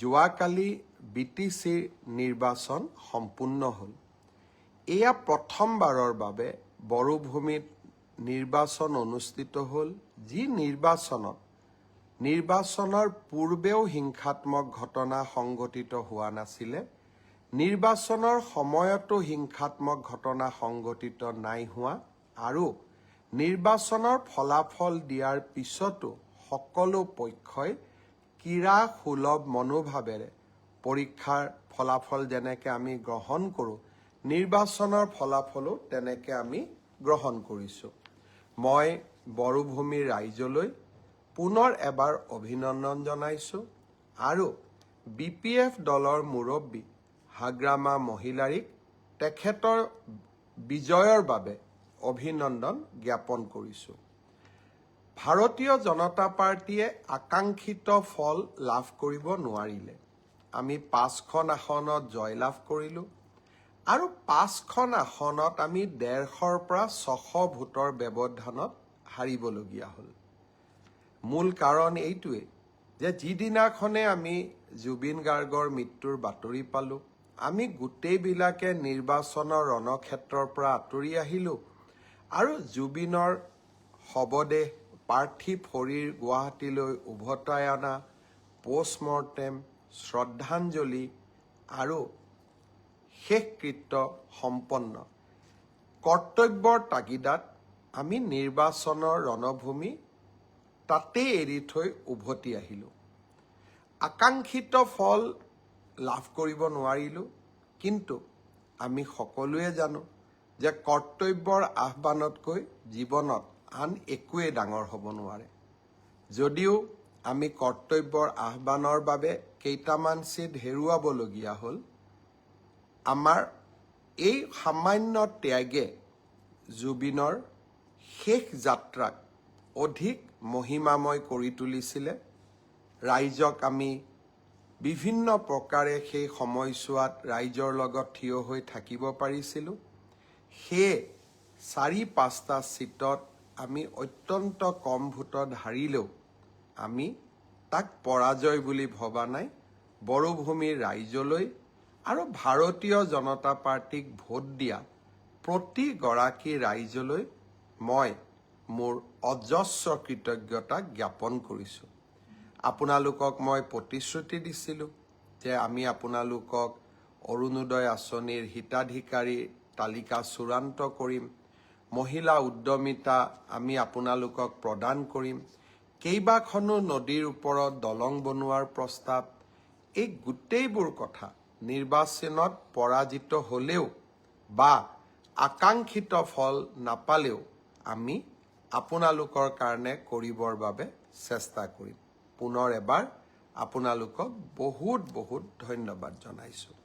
যোৱাকালি BTCৰ নিৰ্বাচন সম্পূৰ্ণ হ'ল। এয়া প্ৰথমবাৰৰ বাবে বড়োভূমিত নিৰ্বাচন অনুষ্ঠিত হ'ল, যি নিৰ্বাচনৰ পূৰ্বেও হিংসাত্মক ঘটনা সংঘটিত হোৱা নাছিলে। নিৰ্বাচনৰ সময়তো হিংসাত্মক ঘটনা সংঘটিত নাই হোৱা আৰু নিৰ্বাচনৰ ফলাফল দিয়াৰ পিছতো সকলো পক্ষই ক্ৰীড়া সুলভ মনোভাৱেৰে পৰীক্ষাৰ ফলাফল যেনেকৈ আমি গ্ৰহণ কৰোঁ, নিৰ্বাচনৰ ফলাফলো তেনেকৈ আমি গ্ৰহণ কৰিছোঁ। মই বড়োভূমিৰ ৰাইজলৈ পুনৰ এবাৰ অভিনন্দন জনাইছোঁ আৰু BPF দলৰ মুৰব্বী হাগ্ৰামা মহিলাৰীক তেখেতৰ বিজয়ৰ বাবে অভিনন্দন জ্ঞাপন কৰিছোঁ। ভাৰতীয় জনতা পাৰ্টীয়ে আকাংক্ষিত ফল লাভ কৰিব নোৱাৰিলে। আমি 5খন আসনত জয়লাভ কৰিলোঁ আৰু 5খন আসনত আমি 150ৰ পৰা 600 ভোটৰ ব্যৱধানত হাৰিবলগীয়া হ'ল। মূল কাৰণ এইটোৱে যে যিদিনাখনে আমি জুবিন গাৰ্গৰ মৃত্যুৰ বাতৰি পালোঁ, আমি গোটেইবিলাকে নিৰ্বাচনৰ ৰণক্ষেত্ৰৰ পৰা আঁতৰি আহিলোঁ আৰু জুবিনৰ শৱদেহ পাৰ্থিৱ শৰীৰ গুৱাহাটীলৈ উভতাই অনা, পোষ্টমৰ্টেম, শ্ৰদ্ধাঞ্জলি আৰু শেষকৃত্য সম্পন্ন কৰ্তব্যৰ তাগিদাত আমি নিৰ্বাচনৰ ৰণভূমি তাতেই এৰি থৈ উভতি আহিলোঁ। আকাংক্ষিত ফল লাভ কৰিব নোৱাৰিলোঁ, কিন্তু আমি সকলোৱে জানো যে কৰ্তব্যৰ আহ্বানতকৈ জীৱনত আন একোৱেই ডাঙৰ হ'ব নোৱাৰে। যদিও আমি কৰ্তব্যৰ আহ্বানৰ বাবে কেইটামান চিট হেৰুৱাবলগীয়া হ'ল, আমাৰ এই সামান্য ত্যাগে জুবিনৰ শেষ যাত্ৰাক অধিক মহিমাময় কৰি তুলিছিলে। ৰাইজক আমি বিভিন্ন প্ৰকাৰে সেই সময়ছোৱাত ৰাইজৰ লগত থিয় হৈ থাকিব পাৰিছিলোঁ। সেয়ে 4-5টা চিটত আমি অত্যন্ত কম ভোটত হাৰিলেও আমি তাক পৰাজয় বুলি ভবা নাই। বড়োভূমিৰ ৰাইজলৈ আৰু ভাৰতীয় জনতা পাৰ্টীক ভোট দিয়া প্ৰতিগৰাকী ৰাইজলৈ মই মোৰ অজস্ৰ কৃতজ্ঞতা জ্ঞাপন কৰিছোঁ। আপোনালোকক মই প্ৰতিশ্ৰুতি দিছিলোঁ যে আমি আপোনালোকক অৰুণোদয় আঁচনিৰ হিতাধিকাৰী তালিকা চূড়ান্ত কৰিম, মহিলা উদ্যমিতা আমি আপোনালোকক প্ৰদান কৰিম, কেইবাখনো নদীৰ ওপৰত দলং বনোৱাৰ প্ৰস্তাৱ, এই গোটেইবোৰ কথা নিৰ্বাচনত পৰাজিত হ'লেও বা আকাংক্ষিত ফল নাপালেও আমি আপোনালোকৰ কাৰণে কৰিবৰ বাবে চেষ্টা কৰিম। পুনৰ এবাৰ আপোনালোকক বহুত বহুত ধন্যবাদ জনাইছোঁ।